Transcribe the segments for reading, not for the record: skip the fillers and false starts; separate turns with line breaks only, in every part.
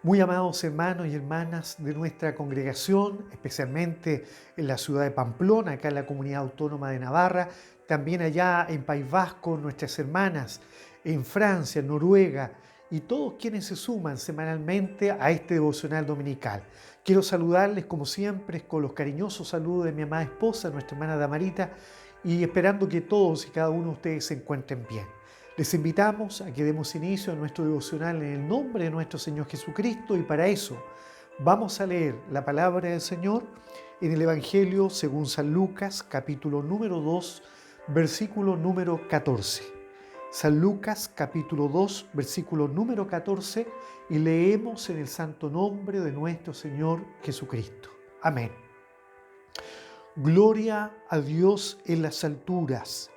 Muy amados hermanos y hermanas de nuestra congregación, especialmente en la ciudad de Pamplona, acá en la comunidad autónoma de Navarra, también allá en País Vasco, nuestras hermanas en Francia, en Noruega y todos quienes se suman semanalmente a este devocional dominical. Quiero saludarles como siempre con los cariñosos saludos de mi amada esposa, nuestra hermana Damarita, y esperando que todos y cada uno de ustedes se encuentren bien. Les invitamos a que demos inicio a nuestro devocional en el nombre de nuestro Señor Jesucristo y para eso vamos a leer la palabra del Señor en el Evangelio según San Lucas, capítulo número 2, versículo número 14. San Lucas, capítulo 2, versículo número 14 y leemos en el santo nombre de nuestro Señor Jesucristo. Amén. Gloria a Dios en las alturas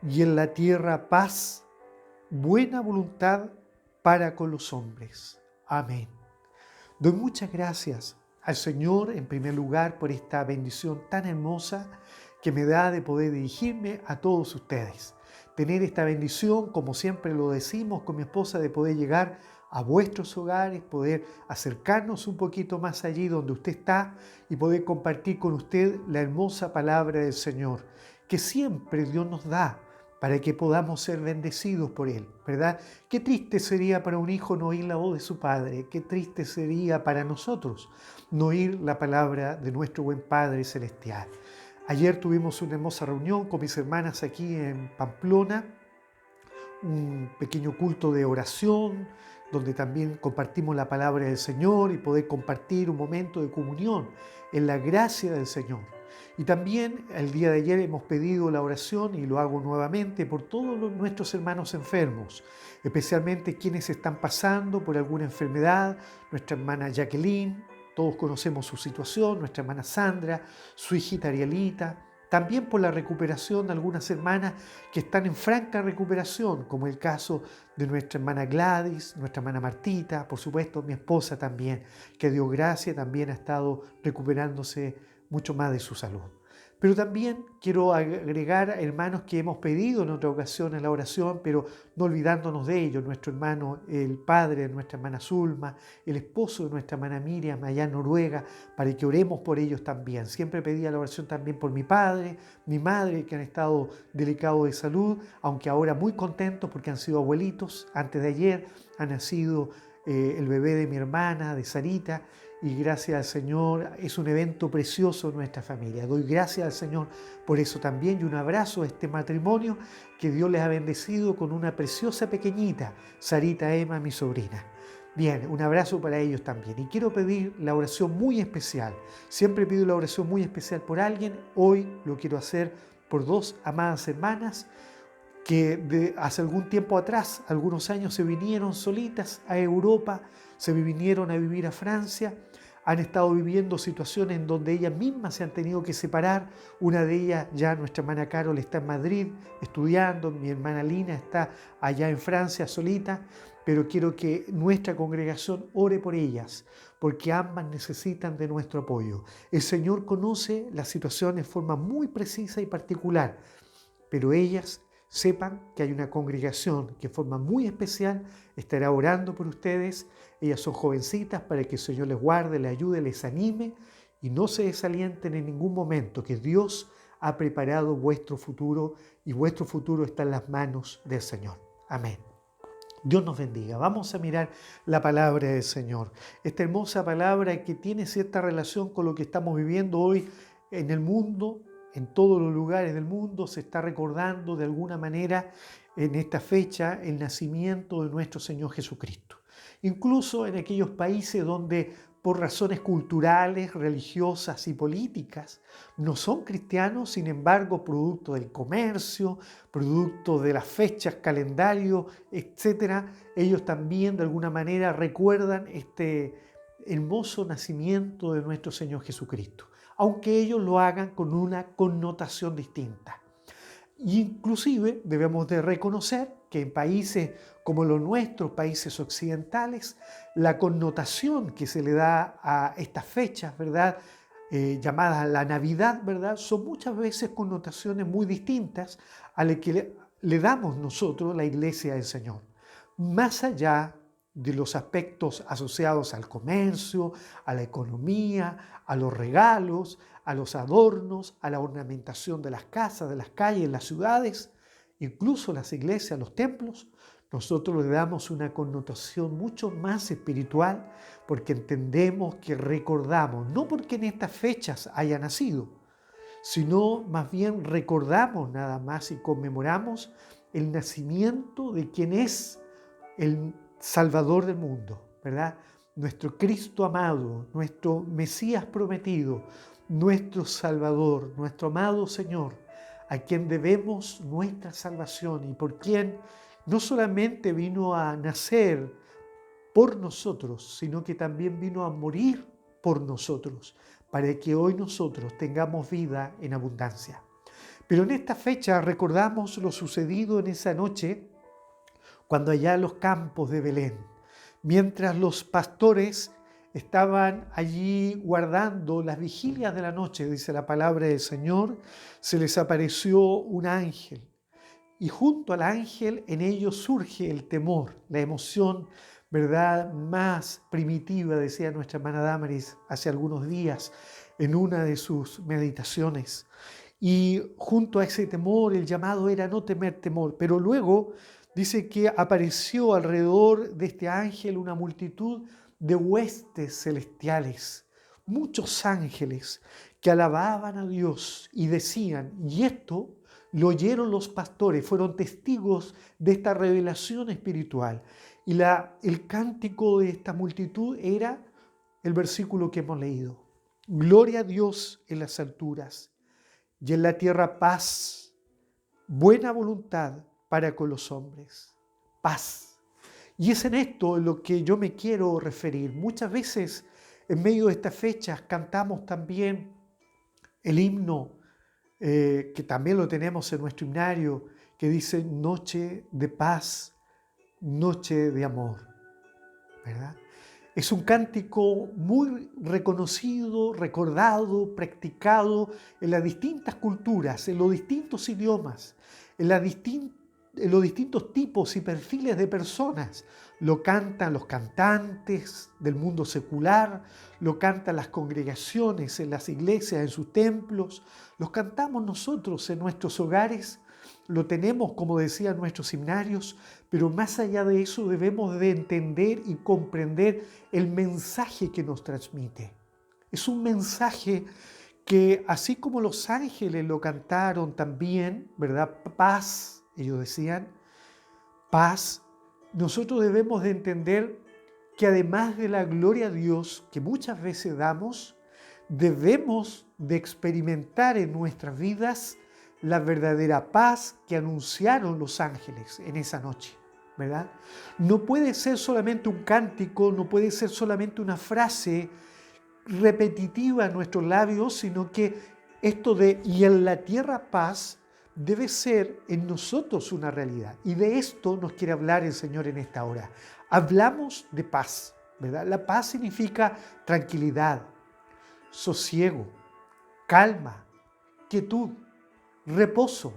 y en la tierra paz, buena voluntad para con los hombres. Amén. Doy muchas gracias al Señor en primer lugar por esta bendición tan hermosa que me da de poder dirigirme a todos ustedes. Tener esta bendición, como siempre lo decimos con mi esposa, de poder llegar a vuestros hogares, poder acercarnos un poquito más allí donde usted está y poder compartir con usted la hermosa palabra del Señor, que siempre Dios nos da para que podamos ser bendecidos por Él, ¿verdad? Qué triste sería para un hijo no oír la voz de su padre, qué triste sería para nosotros no oír la palabra de nuestro buen Padre Celestial. Ayer tuvimos una hermosa reunión con mis hermanas aquí en Pamplona, un pequeño culto de oración, donde también compartimos la palabra del Señor y poder compartir un momento de comunión en la gracia del Señor. Y también el día de ayer hemos pedido la oración, y lo hago nuevamente, por todos nuestros hermanos enfermos, especialmente quienes están pasando por alguna enfermedad, nuestra hermana Jacqueline, todos conocemos su situación, nuestra hermana Sandra, su hijita Arielita, también por la recuperación de algunas hermanas que están en franca recuperación, como el caso de nuestra hermana Gladys, nuestra hermana Martita, por supuesto mi esposa también, que Dios gracia también ha estado recuperándose mucho más de su salud. Pero también quiero agregar hermanos que hemos pedido en otra ocasión en la oración, pero no olvidándonos de ellos, nuestro hermano, el padre de nuestra hermana Zulma, el esposo de nuestra hermana Miriam allá en Noruega, para que oremos por ellos también. Siempre pedía la oración también por mi padre, mi madre, que han estado delicados de salud, aunque ahora muy contentos porque han sido abuelitos. Antes de ayer ha nacido el bebé de mi hermana, de Sarita, y gracias al Señor es un evento precioso en nuestra familia. Doy gracias al Señor por eso también y un abrazo a este matrimonio que Dios les ha bendecido con una preciosa pequeñita, Sarita Emma, mi sobrina. Bien, un abrazo para ellos también. Y quiero pedir la oración muy especial. Siempre pido la oración muy especial por alguien. Hoy lo quiero hacer por dos amadas hermanas que hace algún tiempo atrás, algunos años, se vinieron solitas a Europa, se vinieron a vivir a Francia, han estado viviendo situaciones en donde ellas mismas se han tenido que separar. Una de ellas, ya nuestra hermana Carol, está en Madrid estudiando, mi hermana Lina está allá en Francia solita, pero quiero que nuestra congregación ore por ellas, porque ambas necesitan de nuestro apoyo. El Señor conoce la situación en forma muy precisa y particular, pero ellas sepan que hay una congregación que de forma muy especial estará orando por ustedes. Ellas son jovencitas, para que el Señor les guarde, les ayude, les anime y no se desalienten en ningún momento, que Dios ha preparado vuestro futuro y vuestro futuro está en las manos del Señor. Amén. Dios nos bendiga. Vamos a mirar la palabra del Señor. Esta hermosa palabra que tiene cierta relación con lo que estamos viviendo hoy en el mundo, en todos los lugares del mundo. Se está recordando de alguna manera en esta fecha el nacimiento de nuestro Señor Jesucristo. Incluso en aquellos países donde por razones culturales, religiosas y políticas no son cristianos, sin embargo, producto del comercio, producto de las fechas, calendario, etcétera, ellos también de alguna manera recuerdan este hermoso nacimiento de nuestro Señor Jesucristo, aunque ellos lo hagan con una connotación distinta. Inclusive debemos de reconocer que en países como los nuestros, países occidentales, la connotación que se le da a estas fechas, ¿verdad? Llamadas la Navidad, ¿verdad? Son muchas veces connotaciones muy distintas a las que le damos nosotros, la Iglesia del Señor. Más allá de los aspectos asociados al comercio, a la economía, a los regalos, a los adornos, a la ornamentación de las casas, de las calles, las ciudades, incluso las iglesias, los templos, nosotros le damos una connotación mucho más espiritual porque entendemos que recordamos, no porque en estas fechas haya nacido, sino más bien recordamos nada más y conmemoramos el nacimiento de quien es el Salvador del mundo, ¿verdad? Nuestro Cristo amado, nuestro Mesías prometido, nuestro Salvador, nuestro amado Señor, a quien debemos nuestra salvación y por quien no solamente vino a nacer por nosotros, sino que también vino a morir por nosotros, para que hoy nosotros tengamos vida en abundancia. Pero en esta fecha recordamos lo sucedido en esa noche, cuando allá en los campos de Belén, mientras los pastores estaban allí guardando las vigilias de la noche, dice la palabra del Señor, se les apareció un ángel. Y junto al ángel en ellos surge el temor, la emoción, ¿verdad?, más primitiva, decía nuestra hermana Damaris hace algunos días en una de sus meditaciones. Y junto a ese temor, el llamado era no temer temor. Pero luego dice que apareció alrededor de este ángel una multitud de huestes celestiales, muchos ángeles que alababan a Dios y decían, y esto lo oyeron los pastores, fueron testigos de esta revelación espiritual. Y el cántico de esta multitud era el versículo que hemos leído. Gloria a Dios en las alturas y en la tierra paz, buena voluntad para con los hombres. Paz. Y es en esto en lo que yo me quiero referir. Muchas veces en medio de estas fechas cantamos también el himno que también lo tenemos en nuestro himnario, que dice noche de paz, noche de amor, ¿verdad? Es un cántico muy reconocido, recordado, practicado en las distintas culturas, en los distintos idiomas, en los distintos tipos y perfiles de personas. Lo cantan los cantantes del mundo secular, lo cantan las congregaciones en las iglesias, en sus templos, los cantamos nosotros en nuestros hogares, lo tenemos, como decían nuestros himnarios, pero más allá de eso debemos de entender y comprender el mensaje que nos transmite. Es un mensaje que, así como los ángeles lo cantaron también, ¿verdad? Paz, ellos decían, paz, nosotros debemos de entender que además de la gloria a Dios que muchas veces damos, debemos de experimentar en nuestras vidas la verdadera paz que anunciaron los ángeles en esa noche, ¿verdad? No puede ser solamente un cántico, no puede ser solamente una frase repetitiva en nuestros labios, sino que esto de y en la tierra paz debe ser en nosotros una realidad. Y de esto nos quiere hablar el Señor en esta hora. Hablamos de paz, ¿verdad? La paz significa tranquilidad, sosiego, calma, quietud, reposo.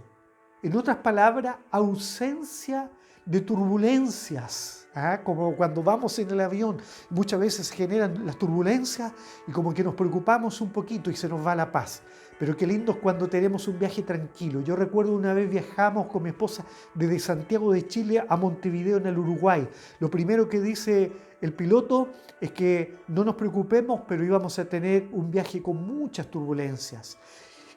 En otras palabras, ausencia de turbulencias, como cuando vamos en el avión, muchas veces se generan las turbulencias y como que nos preocupamos un poquito y se nos va la paz. Pero qué lindo es cuando tenemos un viaje tranquilo. Yo recuerdo una vez viajamos con mi esposa desde Santiago de Chile a Montevideo en el Uruguay. Lo primero que dice el piloto es que no nos preocupemos, pero íbamos a tener un viaje con muchas turbulencias.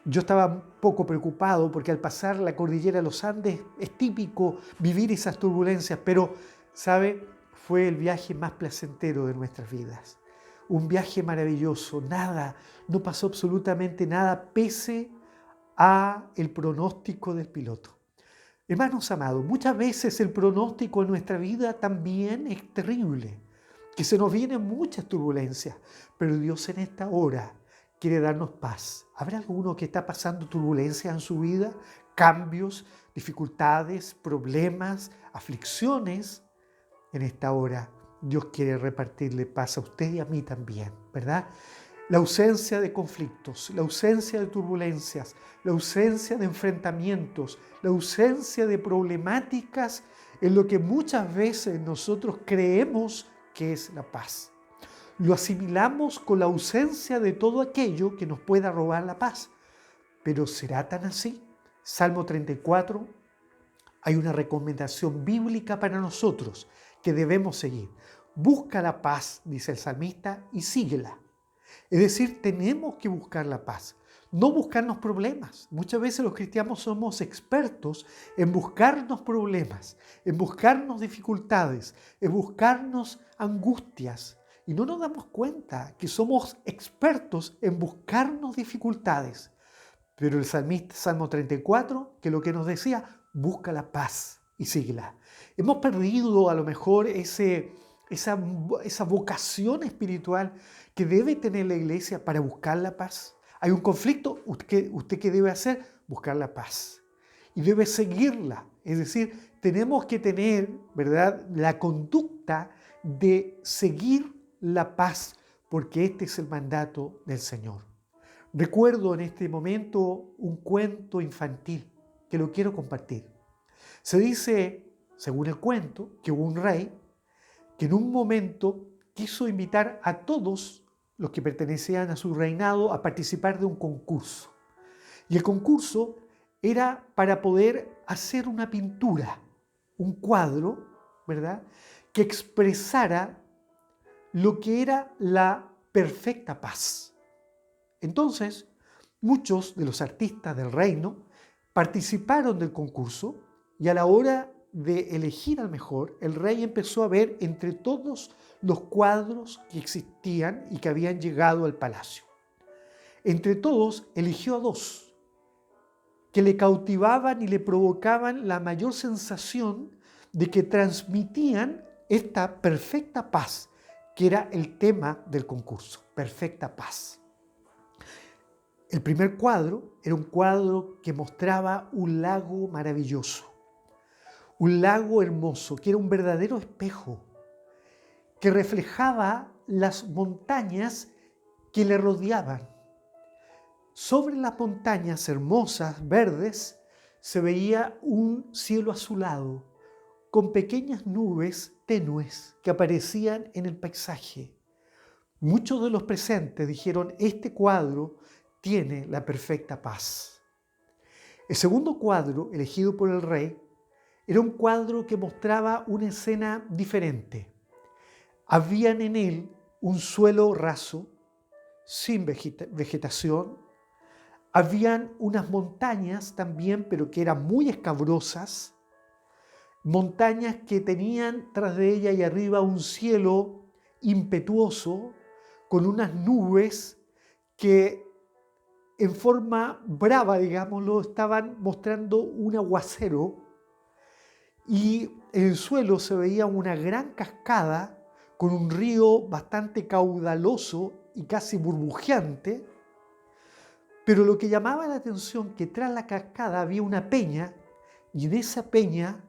Yo estaba un poco preocupado porque al pasar la cordillera de los Andes es típico vivir esas turbulencias, pero, ¿sabe? Fue el viaje más placentero de nuestras vidas. Un viaje maravilloso, no pasó absolutamente nada pese a el pronóstico del piloto. Hermanos amados, muchas veces el pronóstico en nuestra vida también es terrible, que se nos vienen muchas turbulencias, pero Dios en esta hora quiere darnos paz. ¿Habrá alguno que está pasando turbulencias en su vida? Cambios, dificultades, problemas, aflicciones. En esta hora Dios quiere repartirle paz a usted y a mí también, ¿verdad? La ausencia de conflictos, la ausencia de turbulencias, la ausencia de enfrentamientos, la ausencia de problemáticas en lo que muchas veces nosotros creemos que es la paz. Lo asimilamos con la ausencia de todo aquello que nos pueda robar la paz. Pero ¿será tan así? Salmo 34, hay una recomendación bíblica para nosotros que debemos seguir. Busca la paz, dice el salmista, y síguela. Es decir, tenemos que buscar la paz, no buscarnos problemas. Muchas veces los cristianos somos expertos en buscarnos problemas, en buscarnos dificultades, en buscarnos angustias. Y no nos damos cuenta que somos expertos en buscarnos dificultades. Pero el salmista, Salmo 34, que lo que nos decía, busca la paz y síguela. Hemos perdido a lo mejor esa vocación espiritual que debe tener la iglesia para buscar la paz. Hay un conflicto, ¿usted qué debe hacer? Buscar la paz. Y debe seguirla. Es decir, tenemos que tener, ¿verdad?, la conducta de seguir la paz, porque este es el mandato del Señor. Recuerdo en este momento un cuento infantil que lo quiero compartir. Se dice, según el cuento, que hubo un rey que en un momento quiso invitar a todos los que pertenecían a su reinado a participar de un concurso. Y el concurso era para poder hacer una pintura, un cuadro, ¿verdad?, que expresara lo que era la perfecta paz. Entonces, muchos de los artistas del reino participaron del concurso y a la hora de elegir al mejor, el rey empezó a ver entre todos los cuadros que existían y que habían llegado al palacio. Entre todos eligió a dos que le cautivaban y le provocaban la mayor sensación de que transmitían esta perfecta paz, que era el tema del concurso, perfecta paz. El primer cuadro era un cuadro que mostraba un lago maravilloso, un lago hermoso, que era un verdadero espejo, que reflejaba las montañas que le rodeaban. Sobre las montañas hermosas, verdes, se veía un cielo azulado, con pequeñas nubes tenues que aparecían en el paisaje. Muchos de los presentes dijeron: este cuadro tiene la perfecta paz. El segundo cuadro, elegido por el rey, era un cuadro que mostraba una escena diferente. Habían en él un suelo raso, sin vegetación. Habían unas montañas también, pero que eran muy escabrosas. Montañas que tenían tras de ella y arriba un cielo impetuoso, con unas nubes que en forma brava, digámoslo, estaban mostrando un aguacero, y en el suelo se veía una gran cascada con un río bastante caudaloso y casi burbujeante. Pero lo que llamaba la atención, que tras la cascada había una peña, y en esa peña,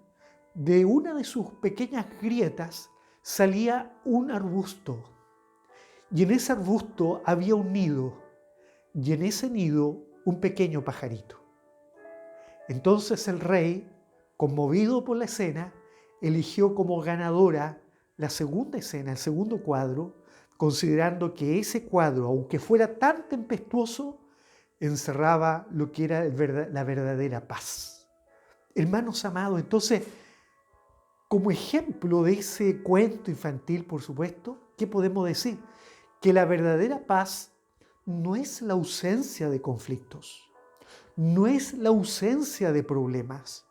de una de sus pequeñas grietas, salía un arbusto. Y en ese arbusto había un nido, y en ese nido un pequeño pajarito. Entonces el rey, conmovido por la escena, eligió como ganadora la segunda escena, el segundo cuadro, considerando que ese cuadro, aunque fuera tan tempestuoso, encerraba lo que era la verdadera paz. Hermanos amados, entonces, como ejemplo de ese cuento infantil, por supuesto, ¿qué podemos decir? Que la verdadera paz no es la ausencia de conflictos, no es la ausencia de problemas,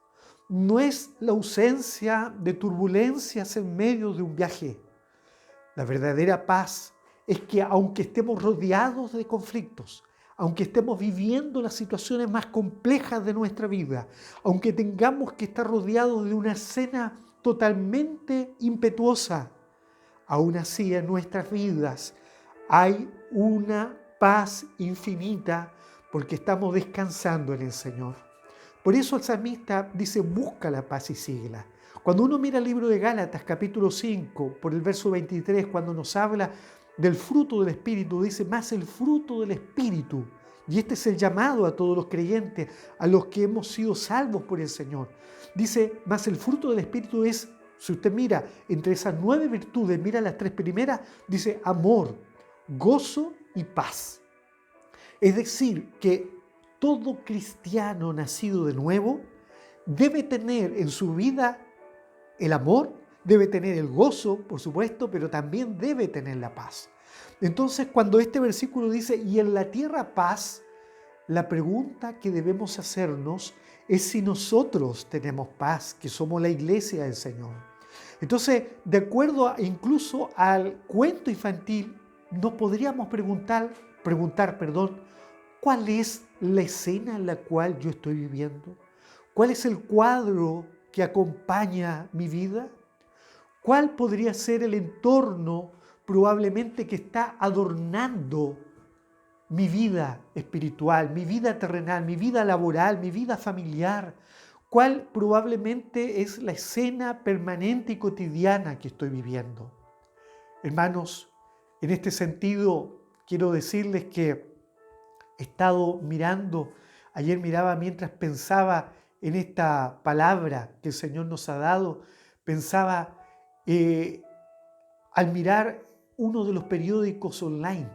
no es la ausencia de turbulencias en medio de un viaje. La verdadera paz es que aunque estemos rodeados de conflictos, aunque estemos viviendo las situaciones más complejas de nuestra vida, aunque tengamos que estar rodeados de una escena totalmente impetuosa, aún así en nuestras vidas hay una paz infinita porque estamos descansando en el Señor. Por eso el salmista dice: busca la paz y síguela. Cuando uno mira el libro de Gálatas, capítulo 5, por el verso 23, cuando nos habla del fruto del Espíritu, dice: más el fruto del Espíritu. Y este es el llamado a todos los creyentes, a los que hemos sido salvos por el Señor. Dice, mas el fruto del Espíritu es, si usted mira entre esas 9 virtudes, mira las 3 primeras, dice amor, gozo y paz. Es decir, que todo cristiano nacido de nuevo debe tener en su vida el amor, debe tener el gozo, por supuesto, pero también debe tener la paz. Entonces, cuando este versículo dice, y en la tierra paz, la pregunta que debemos hacernos es si nosotros tenemos paz, que somos la iglesia del Señor. Entonces, de acuerdo incluso al cuento infantil, nos podríamos preguntar, ¿cuál es la escena en la cual yo estoy viviendo? ¿Cuál es el cuadro que acompaña mi vida? ¿Cuál podría ser el entorno probablemente que está adornando mi vida espiritual, mi vida terrenal, mi vida laboral, mi vida familiar? ¿Cuál probablemente es la escena permanente y cotidiana que estoy viviendo? Hermanos, en este sentido quiero decirles que he estado mirando, ayer miraba mientras pensaba en esta palabra que el Señor nos ha dado, pensaba al mirar uno de los periódicos online,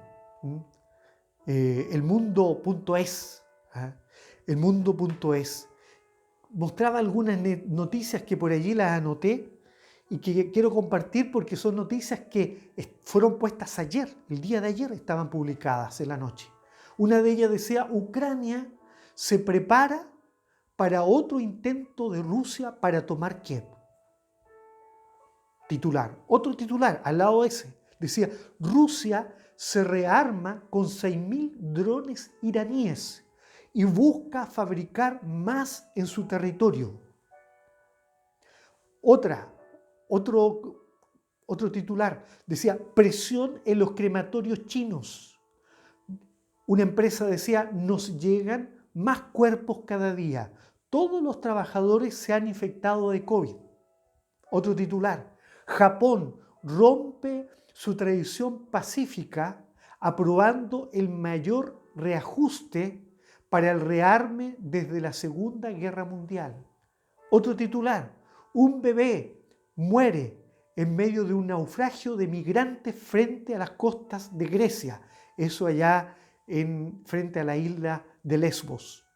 elmundo.es, elmundo.es, mostraba algunas noticias que por allí las anoté y que quiero compartir porque son noticias que fueron puestas ayer, el día de ayer estaban publicadas en la noche. Una de ellas decía, Ucrania se prepara para otro intento de Rusia para tomar Kiev. Titular. Otro titular, al lado de ese, decía, Rusia se rearma con 6.000 drones iraníes y busca fabricar más en su territorio. Otro titular decía, presión en los crematorios chinos. Una empresa decía, nos llegan más cuerpos cada día. Todos los trabajadores se han infectado de COVID. Otro titular, Japón rompe su tradición pacífica aprobando el mayor reajuste para el rearme desde la Segunda Guerra Mundial. Otro titular, un bebé muere en medio de un naufragio de migrantes frente a las costas de Grecia. Eso allá frente a la isla de Lesbos.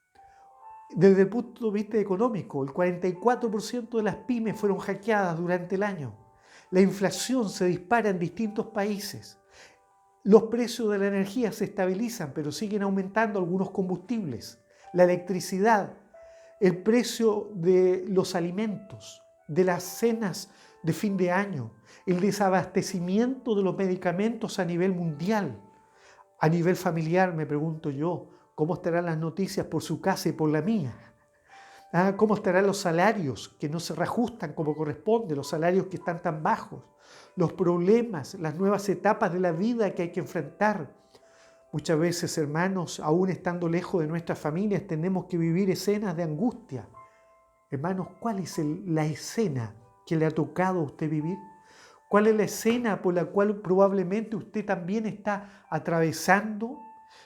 Desde el punto de vista económico, el 44% de las pymes fueron hackeadas durante el año. La inflación se dispara en distintos países. Los precios de la energía se estabilizan, pero siguen aumentando algunos combustibles. La electricidad, el precio de los alimentos, de las cenas de fin de año, el desabastecimiento de los medicamentos a nivel mundial. A nivel familiar, me pregunto yo, ¿cómo estarán las noticias por su casa y por la mía? ¿Cómo estarán los salarios que no se reajustan como corresponde, los salarios que están tan bajos? Los problemas, las nuevas etapas de la vida que hay que enfrentar. Muchas veces, hermanos, aún estando lejos de nuestras familias, tenemos que vivir escenas de angustia. Hermanos, ¿cuál es la escena que le ha tocado a usted vivir? ¿Cuál es la escena por la cual probablemente usted también está atravesando?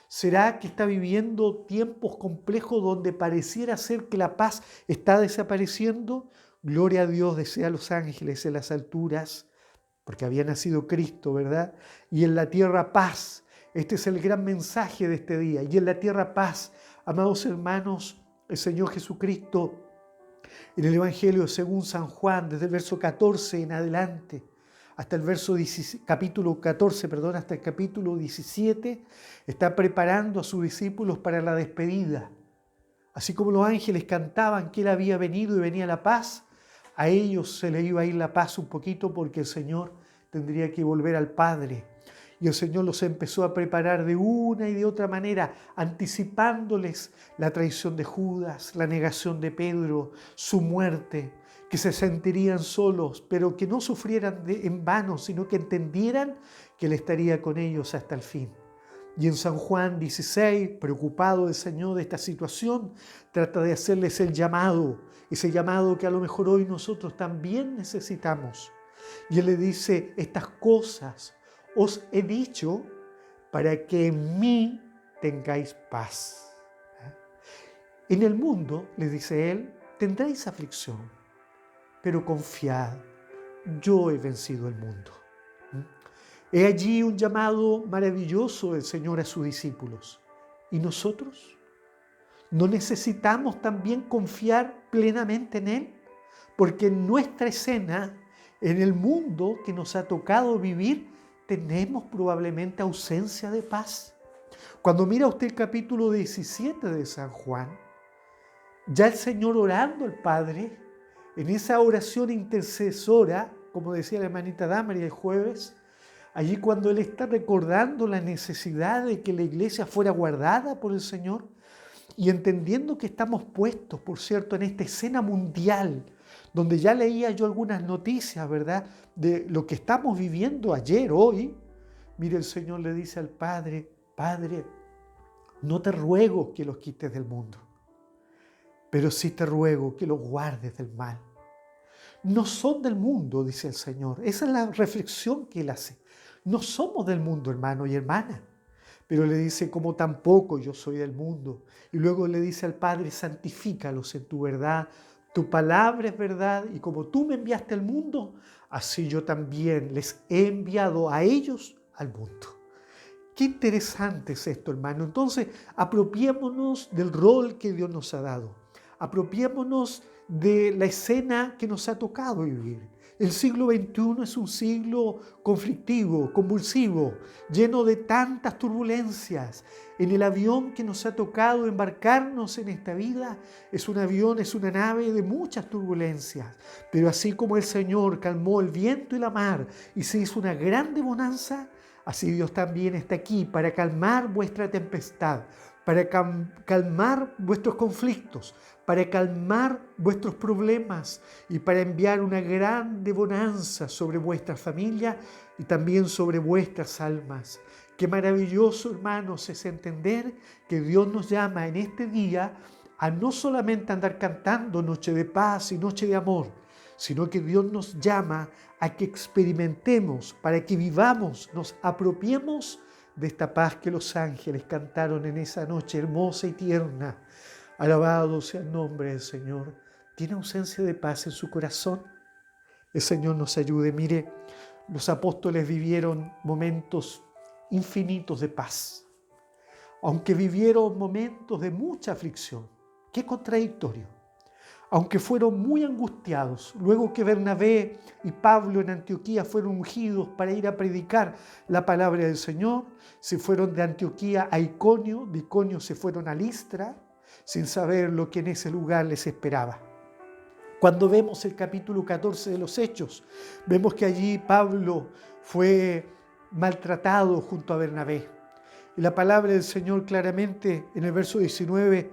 ¿Será que está viviendo tiempos complejos donde pareciera ser que la paz está desapareciendo? Gloria a Dios, desea a los ángeles en las alturas, porque había nacido Cristo, ¿verdad? Y en la tierra paz. Este es el gran mensaje de este día. Y en la tierra paz, amados hermanos, el Señor Jesucristo, en el Evangelio según San Juan, desde el verso 14 en adelante, hasta el capítulo 14, hasta el capítulo 17, está preparando a sus discípulos para la despedida. Así como los ángeles cantaban que Él había venido y venía la paz, a ellos se les iba a ir la paz un poquito porque el Señor tendría que volver al Padre. Y el Señor los empezó a preparar de una y de otra manera, anticipándoles la traición de Judas, la negación de Pedro, su muerte, que se sentirían solos, pero que no sufrieran en vano, sino que entendieran que Él estaría con ellos hasta el fin. Y en San Juan 16, preocupado el Señor de esta situación, trata de hacerles el llamado, ese llamado que a lo mejor hoy nosotros también necesitamos. Y Él le dice, estas cosas os he dicho para que en mí tengáis paz. En el mundo, le dice él, tendréis aflicción, pero confiad, yo he vencido el mundo. He allí un llamado maravilloso del Señor a sus discípulos. ¿Y nosotros? ¿No necesitamos también confiar plenamente en Él? Porque en nuestra escena, en el mundo que nos ha tocado vivir, tenemos probablemente ausencia de paz. Cuando mira usted el capítulo 17 de San Juan, ya el Señor orando al Padre, en esa oración intercesora, como decía la hermanita Damaris el jueves, allí cuando Él está recordando la necesidad de que la iglesia fuera guardada por el Señor y entendiendo que estamos puestos, por cierto, en esta escena mundial, donde ya leía yo algunas noticias, ¿verdad?, de lo que estamos viviendo ayer, hoy. Mire, el Señor le dice al Padre, Padre, no te ruego que los quites del mundo, pero sí te ruego que los guardes del mal. No son del mundo, dice el Señor. Esa es la reflexión que Él hace. No somos del mundo, hermano y hermana. Pero le dice, como tampoco yo soy del mundo. Y luego le dice al Padre, santifícalos en tu verdad. Tu palabra es verdad. Y como tú me enviaste al mundo, así yo también les he enviado a ellos al mundo. Qué interesante es esto, hermano. Entonces, apropiémonos del rol que Dios nos ha dado. Apropiémonos de la escena que nos ha tocado vivir. El siglo XXI es un siglo conflictivo, convulsivo, lleno de tantas turbulencias. En el avión que nos ha tocado embarcarnos en esta vida, es un avión, es una nave de muchas turbulencias. Pero así como el Señor calmó el viento y la mar y se hizo una grande bonanza, así Dios también está aquí para calmar vuestra tempestad, para calmar vuestros conflictos, para calmar vuestros problemas y para enviar una grande bonanza sobre vuestra familia y también sobre vuestras almas. Qué maravilloso, hermanos, es entender que Dios nos llama en este día a no solamente andar cantando Noche de Paz y Noche de Amor, sino que Dios nos llama a que experimentemos, para que vivamos, nos apropiemos de esta paz que los ángeles cantaron en esa noche hermosa y tierna. Alabado sea el nombre del Señor. ¿Tiene ausencia de paz en su corazón? El Señor nos ayude. Mire, los apóstoles vivieron momentos infinitos de paz, aunque vivieron momentos de mucha aflicción. Qué contradictorio. Aunque fueron muy angustiados, luego que Bernabé y Pablo en Antioquía fueron ungidos para ir a predicar la palabra del Señor, se fueron de Antioquía a Iconio, de Iconio se fueron a Listra, sin saber lo que en ese lugar les esperaba. Cuando vemos el capítulo 14 de los Hechos, vemos que allí Pablo fue maltratado junto a Bernabé. Y la palabra del Señor claramente en el verso 19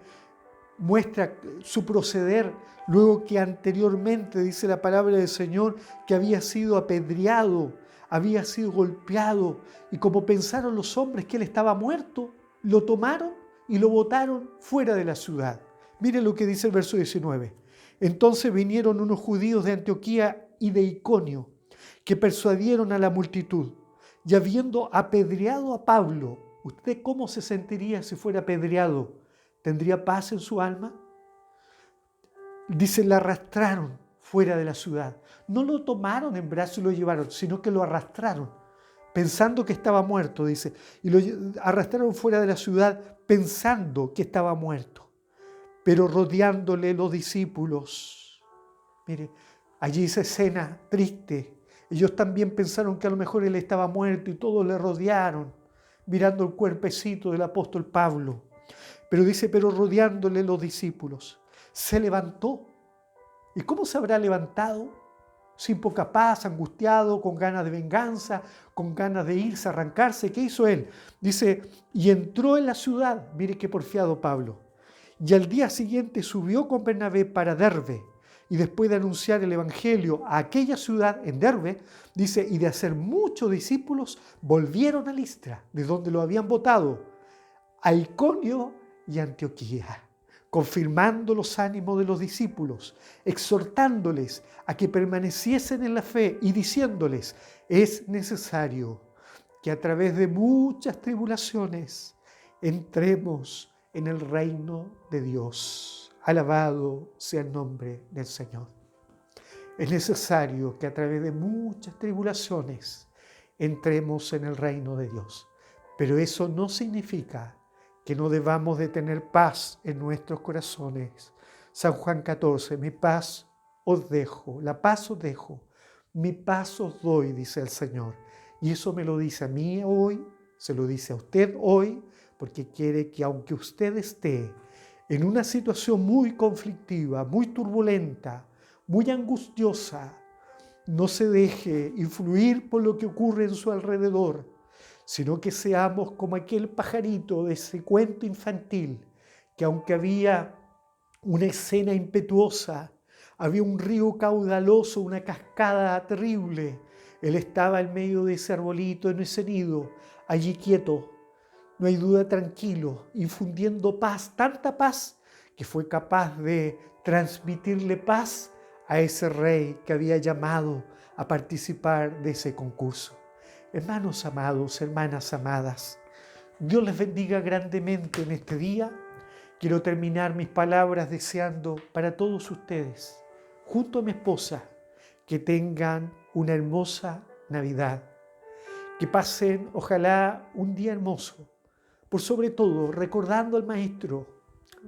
muestra su proceder, luego que anteriormente, dice la palabra del Señor, que había sido apedreado, había sido golpeado, y como pensaron los hombres que él estaba muerto, lo tomaron y lo botaron fuera de la ciudad. Miren lo que dice el verso 19. Entonces vinieron unos judíos de Antioquía y de Iconio, que persuadieron a la multitud, y habiendo apedreado a Pablo, ¿usted cómo se sentiría si fuera apedreado? ¿Tendría paz en su alma? Dice, la arrastraron fuera de la ciudad. No lo tomaron en brazos y lo llevaron, sino que lo arrastraron, pensando que estaba muerto, dice. Y lo arrastraron fuera de la ciudad pensando que estaba muerto. Pero rodeándole los discípulos. Mire, allí esa escena triste. Ellos también pensaron que a lo mejor él estaba muerto y todos le rodearon, mirando el cuerpecito del apóstol Pablo. Pero dice, pero rodeándole los discípulos, se levantó. ¿Y cómo se habrá levantado? Sin poca paz, angustiado, con ganas de venganza, con ganas de irse, arrancarse. ¿Qué hizo él? Dice, y entró en la ciudad, mire qué porfiado Pablo, y al día siguiente subió con Bernabé para Derbe, y después de anunciar el evangelio a aquella ciudad en Derbe, dice, y de hacer muchos discípulos, volvieron a Listra, de donde lo habían botado, a Iconio y Antioquía, confirmando los ánimos de los discípulos, exhortándoles a que permaneciesen en la fe y diciéndoles, es necesario que a través de muchas tribulaciones entremos en el reino de Dios. Alabado sea el nombre del Señor. Es necesario que a través de muchas tribulaciones entremos en el reino de Dios. Pero eso no significa que no debamos de tener paz en nuestros corazones. San Juan 14, mi paz os dejo, la paz os dejo, mi paz os doy, dice el Señor. Y eso me lo dice a mí hoy, se lo dice a usted hoy, porque quiere que aunque usted esté en una situación muy conflictiva, muy turbulenta, muy angustiosa, no se deje influir por lo que ocurre en su alrededor, sino que seamos como aquel pajarito de ese cuento infantil, que aunque había una escena impetuosa, había un río caudaloso, una cascada terrible, él estaba en medio de ese arbolito, en ese nido, allí quieto, no hay duda, tranquilo, infundiendo paz, tanta paz que fue capaz de transmitirle paz a ese rey que había llamado a participar de ese concurso. Hermanos amados, hermanas amadas, Dios les bendiga grandemente en este día. Quiero terminar mis palabras deseando para todos ustedes, junto a mi esposa, que tengan una hermosa Navidad, que pasen, ojalá, un día hermoso, por sobre todo recordando al Maestro,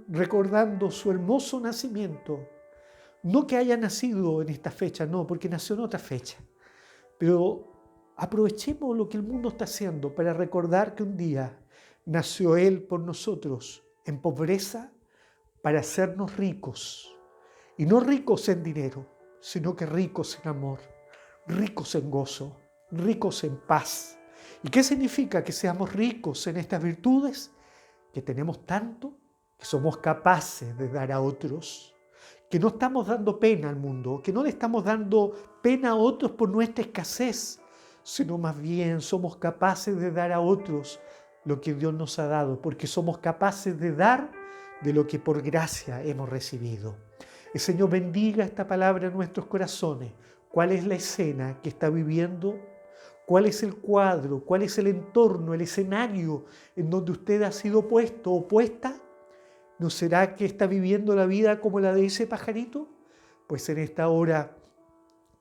recordando su hermoso nacimiento. No que haya nacido en esta fecha, no, porque nació en otra fecha. Pero aprovechemos lo que el mundo está haciendo para recordar que un día nació Él por nosotros en pobreza para hacernos ricos. Y no ricos en dinero, sino que ricos en amor, ricos en gozo, ricos en paz. ¿Y qué significa que seamos ricos en estas virtudes? Que tenemos tanto que somos capaces de dar a otros, que no estamos dando pena al mundo, que no le estamos dando pena a otros por nuestra escasez, sino más bien somos capaces de dar a otros lo que Dios nos ha dado, porque somos capaces de dar de lo que por gracia hemos recibido. El Señor bendiga esta palabra en nuestros corazones. ¿Cuál es la escena que está viviendo? ¿Cuál es el cuadro? ¿Cuál es el entorno, el escenario en donde usted ha sido puesto o puesta? ¿No será que está viviendo la vida como la de ese pajarito? Pues en esta hora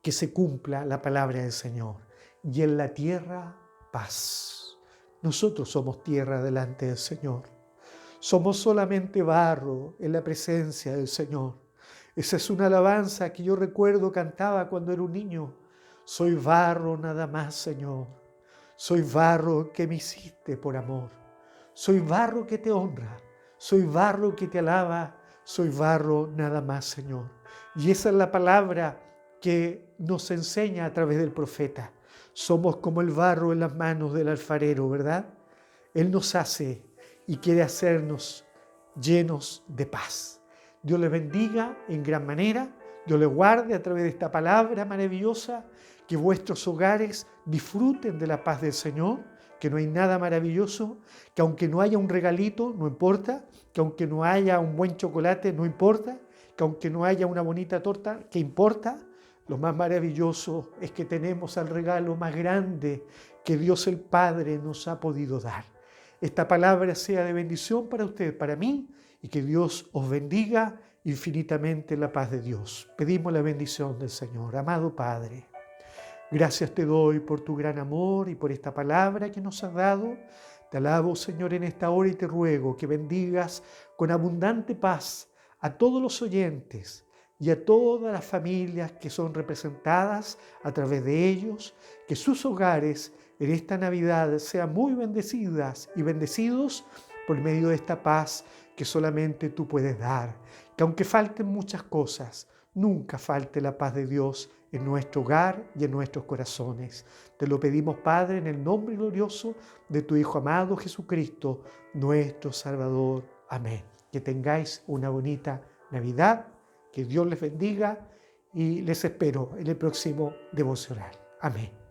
que se cumpla la palabra del Señor. Y en la tierra, paz. Nosotros somos tierra delante del Señor. Somos solamente barro en la presencia del Señor. Esa es una alabanza que yo recuerdo cantaba cuando era un niño. Soy barro nada más, Señor. Soy barro que me hiciste por amor. Soy barro que te honra. Soy barro que te alaba. Soy barro nada más, Señor. Y esa es la palabra que nos enseña a través del profeta. Somos como el barro en las manos del alfarero, ¿verdad? Él nos hace y quiere hacernos llenos de paz. Dios les bendiga en gran manera. Dios les guarde a través de esta palabra maravillosa. Que vuestros hogares disfruten de la paz del Señor, que no hay nada maravilloso, que aunque no haya un regalito, no importa, que aunque no haya un buen chocolate, no importa, que aunque no haya una bonita torta, ¿qué importa? Lo más maravilloso es que tenemos el regalo más grande que Dios el Padre nos ha podido dar. Esta palabra sea de bendición para usted, para mí, y que Dios os bendiga infinitamente en la paz de Dios. Pedimos la bendición del Señor. Amado Padre, gracias te doy por tu gran amor y por esta palabra que nos has dado. Te alabo, Señor, en esta hora y te ruego que bendigas con abundante paz a todos los oyentes y a todas las familias que son representadas a través de ellos, que sus hogares en esta Navidad sean muy bendecidas y bendecidos por medio de esta paz que solamente tú puedes dar. Que aunque falten muchas cosas, nunca falte la paz de Dios en nuestro hogar y en nuestros corazones. Te lo pedimos, Padre, en el nombre glorioso de tu Hijo amado Jesucristo, nuestro Salvador. Amén. Que tengáis una bonita Navidad, que Dios les bendiga y les espero en el próximo devocional. Amén.